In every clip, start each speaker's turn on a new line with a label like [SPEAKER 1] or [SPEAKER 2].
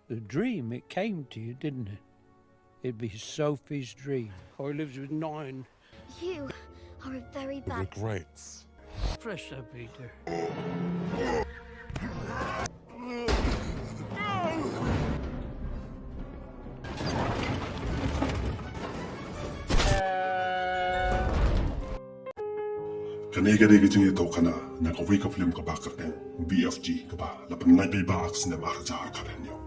[SPEAKER 1] The dream, it came to you, didn't it? It'd be Sophie's dream. How he lives with 9.
[SPEAKER 2] You are a very bad...
[SPEAKER 3] Regrets.
[SPEAKER 1] Fresh up, Peter.
[SPEAKER 3] Kanega de gijing ito kana na kaway ka film ka bakar ng BFG ka ba lapan lai bay ba aks na marajar ka rin yo.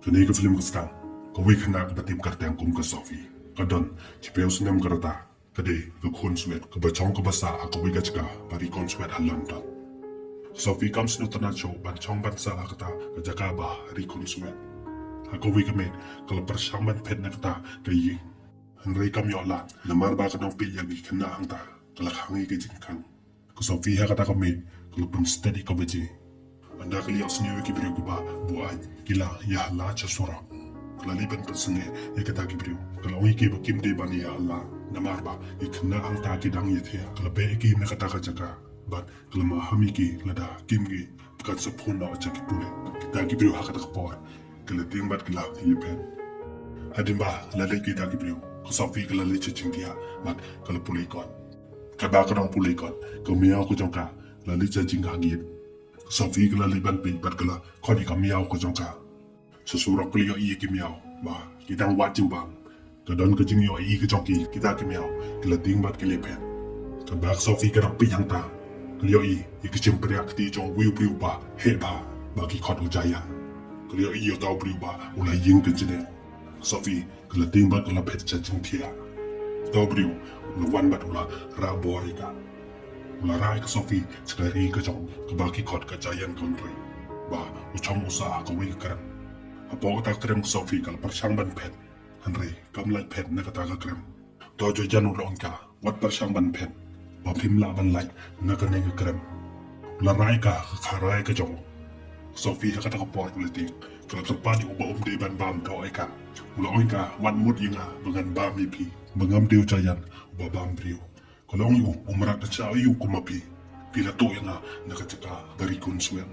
[SPEAKER 3] Kanega film ka stang kaway ka na batim karteng kum ka Sophie. Kadon chipew sinem karata kade ka kun swet ka ba chong ka basa akaway ka chika pari kun swet halang dot. Sophie comes no tanat show ban chong ban sa akata ka jaka ba ri kun swet. Akaway ka men kala persyang ban pet na kata kayi. Henry kam yola na marba ka ng piyagi kana ang ta. Kalakhangi ke jingkang ko Sophie ha kata kami kalau pun steady ka beji anda kali asni ki brio ba buat kila ya la cha sura kala liban pesenge ya kata ki brio kalau ki bakim de bani ya Allah namar ba ikna ang ta ki dang yethia kala be ki na kata ka jaka bat kala ma hami ki lada kim gi bukan sepuna cha ki pule kita ki brio ha kata por kala ting bat kala lipen adin ba la le ki ta ki brio ko Sophie kala le cha jingkia bat kala pule kon kaba ka dong pulay kon miyaw ko jong ka lali cha jing hangit Sophie ka lali ban pi bat kala koni ka miyaw ko jong ka susura ko liyo i ki miyaw ba kitang wat jing bang ka don ka jing yo i ki jong ki kita ki miyaw kala ting bat ki lepen ka ba Sophie ka pi yang ta liyo i ki chim priak ti jong wiu priu ba he ba ki khot u jaya liyo i yo taw priu ba ulai ying ka jine Sophie kala ting bat kala pet cha jing thia taw priu Luan bat ula raborika ula rai ka Sophie sekali ka jong ka baki kot ka jayan country ba uchong usa ka wi ka apa ka krem Sophie kal persang ban pet Henry kam lai pet na ka ta ka krem to jo janu long ka wat persang ban pet ba phim la ban lai na ka ne ka krem ula rai ka rai ka jong Sophie ka ta ka por ku ti ka pa di uba de ban bam to ai ka ula oi ka wan mut yinga bangan ba mi pi mangam deu jayan babam brio kolong yu umrak na cha yu kumapi pila to yana nakataka dari konswen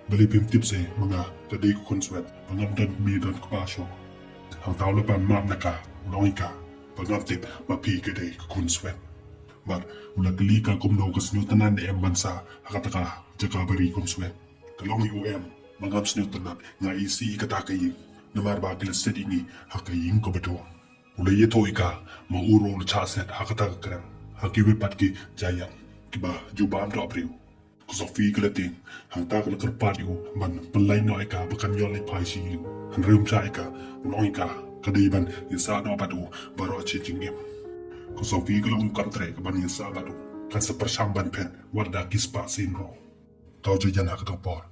[SPEAKER 3] bali pim tipse mga kadai konswen pangam dan mi dan kupasyo ang tao lapan mam naka ulong ka pangam tip mapi kadai konswen bar ula kelika kumdo kasnyo tanan em bansa hakataka jaka bari konswen kolong yu em mangam snyo tanan nga isi katakayi namar ba kila sedingi hakayin ko beto ula yeto ika mauro lu chaset hakata krem hakiwe patki jayan kiba jubam do apriu ko Sophie kleting hang ta kala kerpadiu man pelai no ika bukan yole paisi han rum cha ika uloika kadiban yasa no padu baro chingim ko Sophie kala kantre ban yasa badu kan sepersang ban pen warda kispa sinro tau jayan hakata por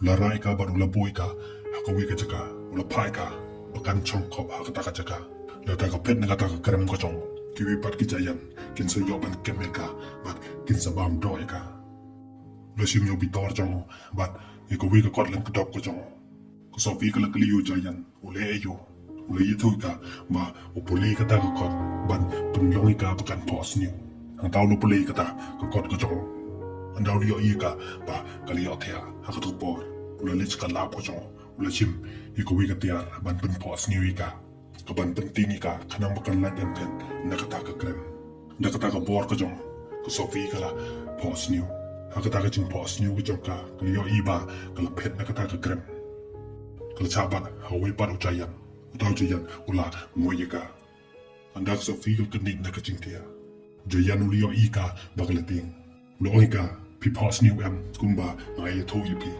[SPEAKER 3] ula raika baru la boika hakawe ka jaka ula paika bukan chongkop hakata ka jaka Lata ka pet na kata ka krem ko chong kiwi pat ki jayan kin sa yoban kemeka bat kin sa bam do eka lasim yo bitor chong bat iko wi ka kot lan ka dop ko chong ko Sophie ka lakli yo jayan ule yo ule yitu ka ma upuli ka ta ka kot ban punlong ka pakan pos ni ang taw lo puli ka ta ka kot ko chong andaw yo i ka ba kali yo thea ha ka tu por ule lich ka lap ko chong ule chim iko wi ka tiar ban pun pos ni ka kaban penting ika kanang makan lang yang pen nakata ka krem nakata ka bor ka jong ko Sophie kala pos new nakata ka jing pos new ka jong ka kaliyo iba kala pet nakata ka krem kala chaban hawi par ujayan utaw jayan ula moye ka andak Sophie kala kanig na ka jing tia jayan uliyo ika baglating ulo ika pi pos new em kumba ngai to yipi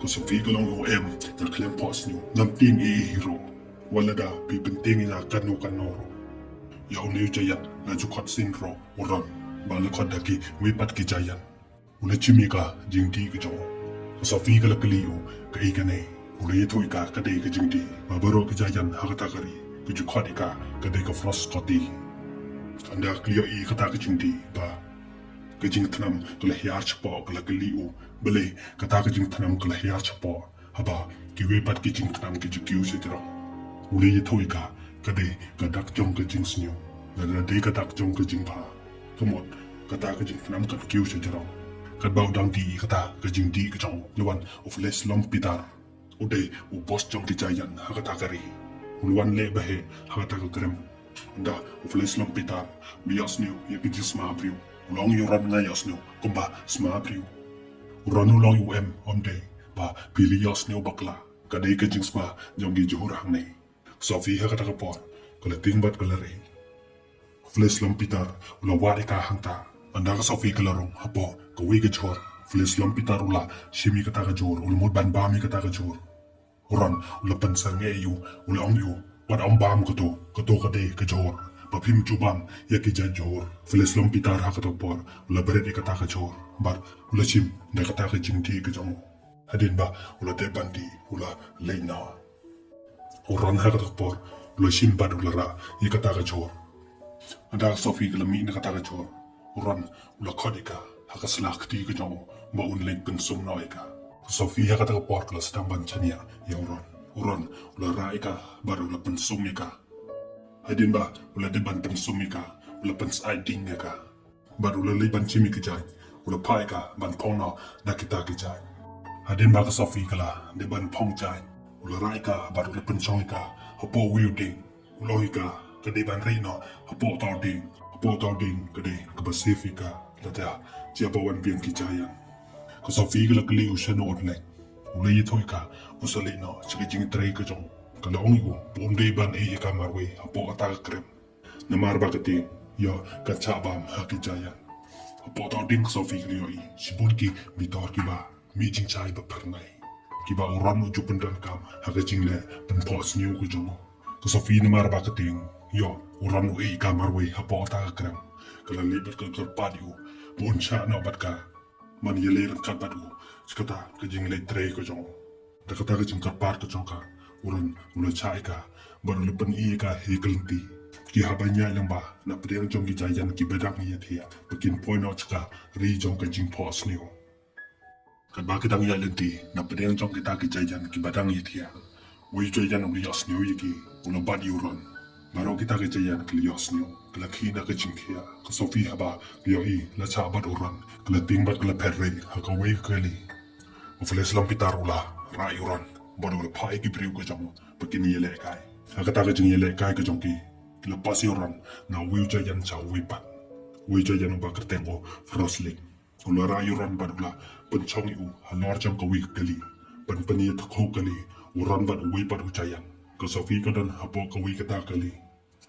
[SPEAKER 3] ko Sophie kala ngo em kala klem pos new ngam ting hero wala da pi penting ina kanu kanoro yaw ne jayan na jukot sinro uron bala kod daki wi pat ki jayan ula chimika jingti ki jo Sophie kala kliu ka ikane ula yeto ika kadai ka jingti babaro ki jayan hakata kari ki jukot ika kadai ka frost koti anda kliu I kata ka jingti ba ka jing tanam kala hiar chpo kala kliu bele kata ka jing tanam kala hiar chpo haba ki wi pat ki jing tanam ki jukiu setro ule yeto ika kadai ka dak jong ka jing snyo la de ka dak jong ka jing pa kamot kata ka jing tanam ka kiu setro kat bau dang di kata ka jing di ka jong luan of les long pitar uday ubos jong kijayan hakatakari ulwan le bahe hakatakrem anda ufles lompitar biasniu yakijis mabriu ulong yuran ngayasniu kumba smabriu uranu long um omde ba biliasniu bakla kadai kejing sma jongi johurang nei Sophie hakatakapor kala tingbat kala re ufles lompitar ulawari ka hangta anda ka Sophie kalarong hapo kawi kejor ufles lompitar ula shimi kataka jor ulmud ban bami kataka jor uran ula pansar nge yu ula ong yu wad ong bam kato kade kejor papim jubam yakija jor ufles lompitar hakatakapor ula beredi kataka jor bar ula chim da kataka jingti kejong hadin ba ula te bandi ula leina uran hakatakapor ula shim bad ula ra yakataka jor anda Sophie kalami na kataka jor uran ula kodika hakaslak ti kejong ba unleng pensum noika Sophie hakatakapor kala sedang bancania ya uran ula raika baru ula pensum ika hadin ba ula deban pensum ika ula pens aiding ika baru ula leban chimi kejai ula paika ban pongno nakita kejai hadin ba ka Sophie kala deban pong jai ula raika baru ula pensong ika hapo wielding ulohika kedeban reino hapo tau ding kede ke Pasifika lata siapa wan biang kijayan ko Sophie kala kali usano online ulay itoika usalino chikijing tray ka jong kala ongigo bomde ban e kamarwe hapo ataka krem namar bakati yo kachabam hakijayan hapo tau ding Sophie kali yoi sibunki bitor kiba mijing chai ba pernai kiba uran uju pendan kam hakijing le penpos niu ko jong ko Sophie namar bakati yo uranu e kamarwe hapo ataka krem kala libat ka terpadiu bon sha no batka man yele ran badu skata kejing le tre ko jong takata kejing kapar ko jong ka uran ula chai ka baru le pen i ka hekelti ki habanya lamba na pedang jong ki jayan ki bedang ya thia pekin point out ka ri jong kejing pos niu kan ba kedang ya lenti na pedang jong kita ki jayan ki bedang ya thia wi jayan uli yas niu yiki ula bad uran baru kita kejayan kelios niu kala kina kejing kia ke Sophie haba bioi la chabat uran kala tingbat kala perre hakawe kali ufles lampitar ula rai uran baru le pai ki priu ko jamu pekin yele kai hakata kejing yele kai ke jongki kala pasi uran na wiu jayan cha wipat wiu jayan ba kertengo frosling ula rai uran baru la penchong yu halor jam ko wi kali penpeni thakho kali uran baru wipat jayan ko Sophie kadan hapo kawi kata kali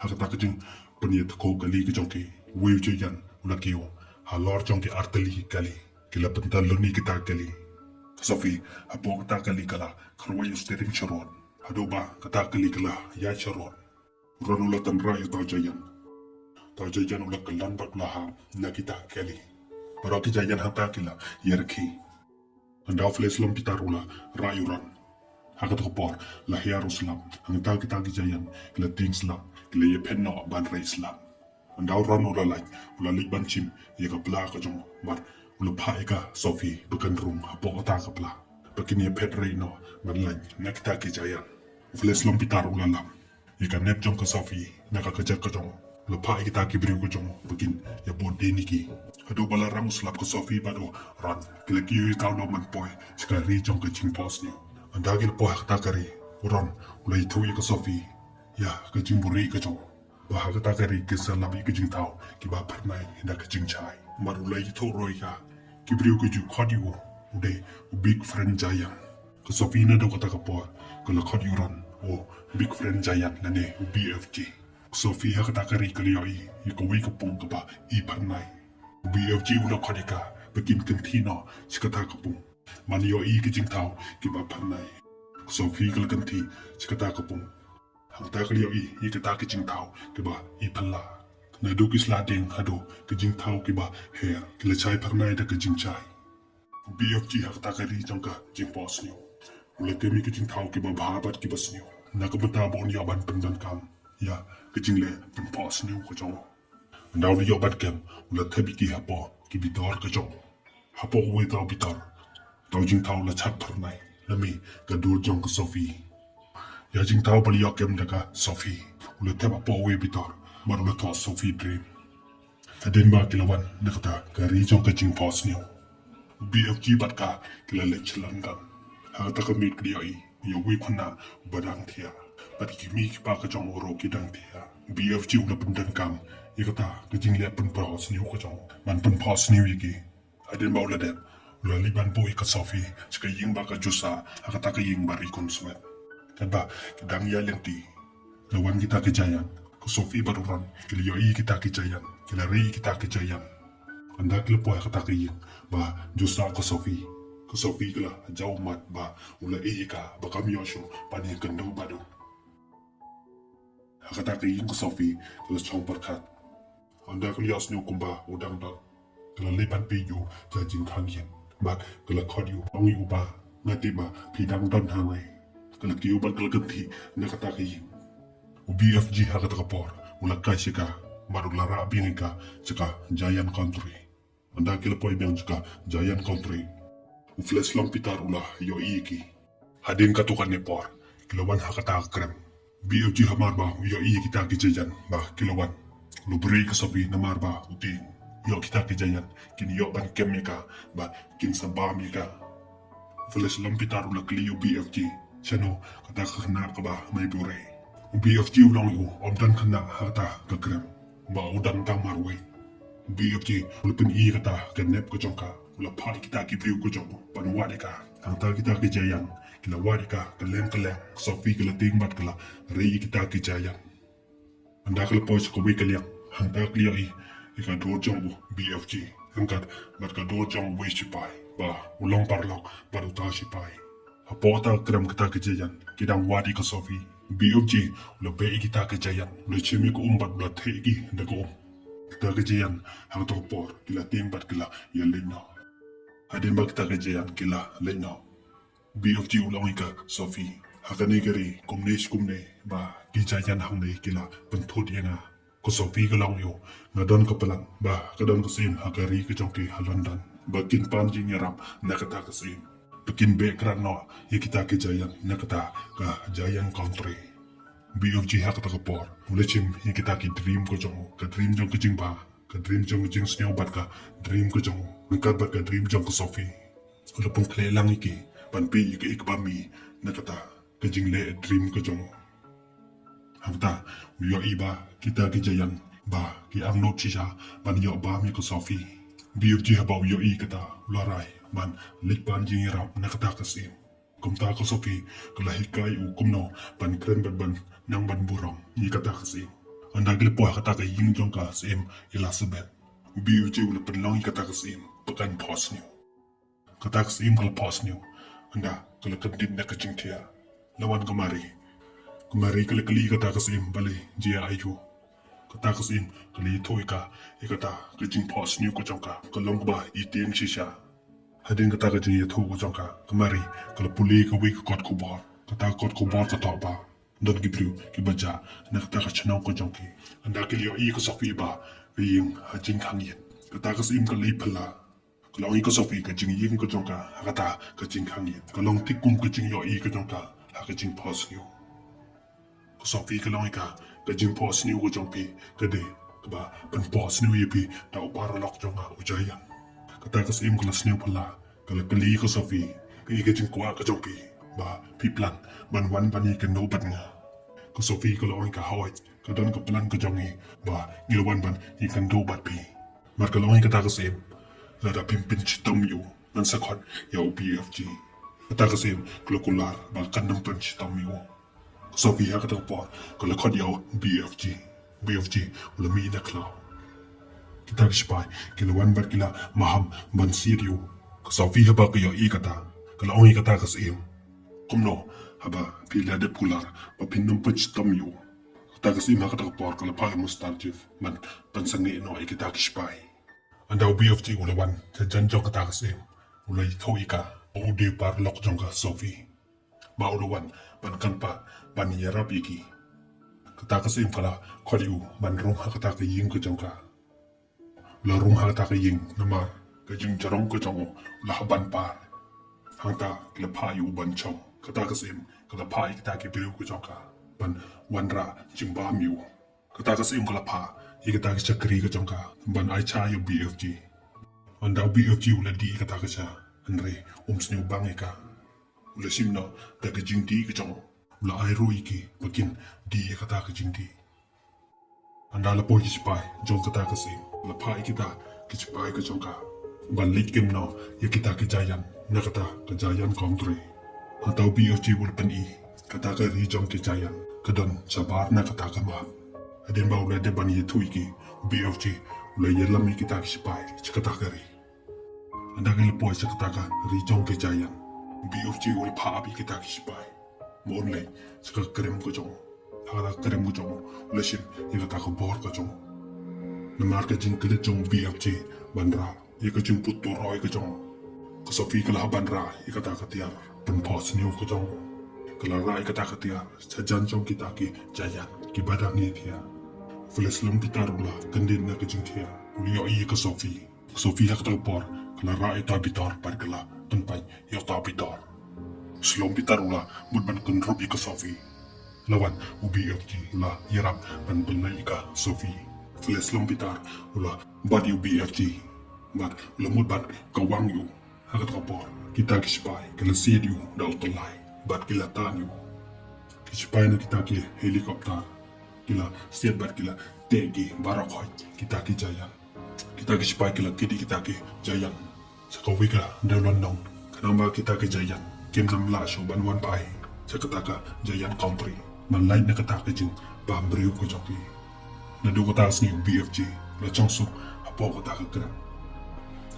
[SPEAKER 3] hakata kejing peniat ko kali ke jongki wiu jayan ula kiu halor jongki arteli kali kila pental loni kita kali Sophie hapo kata kali kala karwa yu steering charon hadoba kata kali kala ya charon uran ula tan rayu tau jayan ula kalan bat laha na kita kali baraki jayan hata kila yerki anda fles lom kita rula rayu ran hakat kopor lahia ruslam ang tau kita gijayan kila ting slam kila ye penno ban rai slam andau ran ula lik ban chim ye ka pla ka jong bar ula pha ka Sophie bukan rum hapo ata ka pla pakin ye pet rai no ban lan nak ta gijayan fles lom pitar ula lam ye ka nep jong ka Sophie naka ka jak ka jong ula pha kita ki briu ka jong pakin ye bod deniki hadu bala ram slap ka Sophie bado ran kila ki ye tau no man poy skari jong ka ching pos ni andagil po hakta kari uran ulai thui ka Sophie ya ka jimburi ka jong ba hakta kari ke salabi ka jing tau ki ba pernai da ka jing chai mar ulai tho roi ka ki briu ka ju khodiu ude big friend jayan ka Sophie na do ka ta ka por ka la khodiu ran o big friend jayan na ne BFG Sophie hakta kari ka lioi ye ka wi ka pung ka ba i pernai BFG ula khodika pekin kentino sikata ka pung Manio i kijing tau ki ba panai Sophie kal kanti chikata kapung hangta kalio i kata kijing tau ki ba i palla na do kisla ding hado kijing tau ki ba hair kila chai panai da kijing chai BFG hangta kali jongka jing pos niu ula kemi kijing tau ki ba bhabat ki bas niu na ka bata bon ya ban pendan kam ya kijing le pen pos niu ko jong ndau yo bat kem ula thabi ki hapo ki bitor ka jong hapo we tau bitor tau jing tau la chat pernai lami ka dur jong ka Sophie ya jing tau bali yokem daga Sophie ula tema po we bitor baru la to Sophie dream adin ba kilawan nakata ka ri jong ka jing pos niu BFG bat ka kila lech London hakata ka meet kli ai yo wi khuna badang thia bat ki mi ki pa ka jong ro ki dang thia BFG ula pendan kam ikata ke jing le pen pros ni ko jong man pen pros ni wi ki aden ba ula de ula liban boy ka sofi ska ying ba ka jusa akata ka ying bari kon suet kan ba ke dang ya lenti lawan kita ke jayan ko sofi baruran ke yo i kita ke jayan ke la ri kita ke jayan anda ke po akata ka ying ba jusa ko sofi kala jauh mat ba ula ka ba kami yosho pani kendo badu akata ka ying ko sofi kala chong perkat anda ke yos ni kumba udang ba kala liban pi yu ja jing khang yen ba kala khod yu ong yu ba ngati ba pi dang don hangai kala kiu ba kala ganti na kata ka ying BFG hakata ka por ula kai sika baru lara binga sika Giant Country anda kila poi bang sika Giant Country flash lam pitar ula yo iki hadin katukan ne por kilowan hakata krem BFG hamar ba yo iki ta ki jayan ba kilowan lu beri ka sofi namar ba uti yo kita ki jayan kin yo ban kemika ba kin sabamika flash lam pitar ula kli yo BFG chano kata khna ka ba mai bure BFG ulang yu omdan khna hata ka krem ba udan tang marwe BFG ulpin i kata kenep ko jongka ula phari kita ki priu ko jong pan wadika hangta kita ki jayan kila wadika kalem sofi kila ting bat kala rei kita ki jayan anda kala poch ko wi kaliang hangta klia i ka do jong BFG hangkat bat ka do jong wi chipai ba ulong parlok baru ta chipai apota krem kita ki jayan kidang wadi ka sofi BFG lo be kita ke jayan lo chimi ko umbat lo thegi da ko kita ke jayan hang to por kila timbat kila ya leno hadin ba kita ke jayan kila leno BFG ulong ka sofi hakani gari kumne ba ki jayan hang ne kila penthut yenga ko sofi ka long yo ngadon ka palang ba kadon ka sim hakari ka jongki halondan ba kin pan jing yarap nakata ka sim Pekin background no ya kita ke jayan nakata ka Giant Country BFG hakata ka por mula chim ya kita ki dream ko jong ka dream jong ka jing ba ka dream jong jing snew bat ka dream ko jong nangkat bat ka dream jong ko sofi ula pung kle lang iki pan pi ik ba mi nakata ka jing le dream ko jong hakta yo iba kita ki jayan ba ki ang no chisha ban yo ba mi ko sofi BFG habaw yo i kata larai man likpan jing rap nakata kasim kumta ko sofi kalahikai u kumno ban kren ban nang ban burong i kata kasim anda gil po kata ka ying jong ka sim Elizabeth BFG ula penlong i kata kasim pekan pos new kata kasim kala pos new anda kala kendin na kacing tia lawan kemari kala kali kata kasim bali jia ayu kata kasim kali toy ka ikata kacing pos new ko jongka kalong ba itim shisha hadin kata ka jing yathu ko jongka kemari kala puli ka wi kot ko bor kata kot ko bor ka to ba don gibriu ki baja na kata ka chnaw ko jongki anda ki yo i ko sofi ba ring ha jing khang yin kata ka sim ka li phala kala i ko sofi ka jing yin ko jongka kata ka jing khang yin kalong tikum ka jing yo i ko jongka ha ka jing pos new ko sofi ka long ka jing pos new ko jongpi ka de ba pen pos new yipi ta upara lok jonga ujayan kata ka sim kala snew pala kala kali ko sofi ka jing kwa ka jongpi ba pi plan ban wan bani ka no bat nga ko sofi kala oi ka hawai ka don ka plan ka jongi ba ngilwan ban i kan do bat pi mar kala oi kata ka sim la da pimpin chitom yu nan sakon ya BFG kata ka sim kala kular ba kan nam pan chitom yu sofi ha kata po kala khod ya BFG wala mi na klaw kita kispai kila wan bat kila maham ban siriu sofi haba ka yo i kata kala oi kata ka sim kumno haba pila de pular ba pinnum pach tam yu kata ka sim ha kata por kala pa mustarjif man pansangi no i kita kispai anda BFG wala wan sa janjo kata ka sim wala thoi ka o de par lok jong ka sofi ba wala wan ban kan pa ban yarap iki kata ka sim kala khodiu ban rong ha kata ka ying ko jong ka la rong ha kata ka ying namar ka jing jarong ko jong la ban par hangta la pa yu ban chong kata ka sim kala pa ik ta ki biru ko jong ka ban wanra jimba miu kata ka sim kala pa ik ta ki chakri ko jong ka ban ai cha yu BFG anda BFG ula di kata ka cha andre snew bangika ula simna da ka jing di ka jong ula ai ro iki bakin di ka ta ka jing di anda la po ki pai jong ka ta ka si la pa iki ta ki pai ka jong ka ban lit kim no ya kita ka jayan na ka ta ka jayan country atau BFG wal pen i ka ta ka ri jong ki jayan ka don sabar na ka ta ka ma adin ba ula de ban ye tu iki BFG ula ye lam iki ta ki pai ka ta ka ri anda ka le po ka ta ka ri jong ki jayan BFG wal pa abi kita ki pai mon le ska krem ko jong ala krem ko jong le shin ila ta ko bor ko jong na mar ka jing kle jong BFG bandra ye ka jing put to roi ko jong ko so fi kala bandra ye ka ta ka tiar pun pos niu ko jong kala rai ka ta ka tiar cha jan jong kita ki jayan ki badang ye thia fleslum pitarula kandin na ka jing thia yo i ka so fi ka ta por kala rai ta bitar par kala tunpai yo ta bitar Selom bitarula mudban kun rubi ka Sofi. Lawan UBFG la yarap ban benai ka Sofi. Fles lom bitar ula badi UBFG. Mat la mudban ka wang yu. Hagat kapor kita kispai kala sied yu da utolai. Bat kila tan yu. Kispai na kita ki helikopter. Kila sied bat kila tegi barakoi kita ki jayan. Kita kispai kila kidi kita ki jayan. Sakawika daulon nong. Kanamba kita ki jayan. Kim nam la show ban wan pai sakataka jayan country man lain na kataka jing bambriu ko joki na do ko tas ni BFG la chongsu apo ko taka kram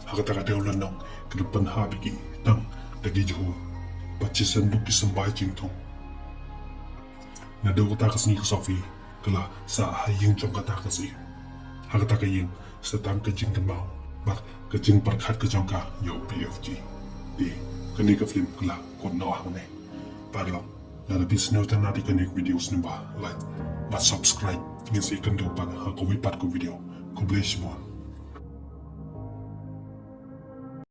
[SPEAKER 3] hakataka deulan nong kedepan habiki tang dagi jo pachisan du kisambay jing tong na do ko taka ni ko Sophie kala sa haying chong kataka si hakataka yin sa tam ka jing kamao bak ka jing parkhat ka jong ka yo BFG di kani ka film kala ko no hang ne parlo na na bis no tan nati kani videos ni ba like but subscribe ngin si kan do pa ha ko wi pat ko video ko bless mo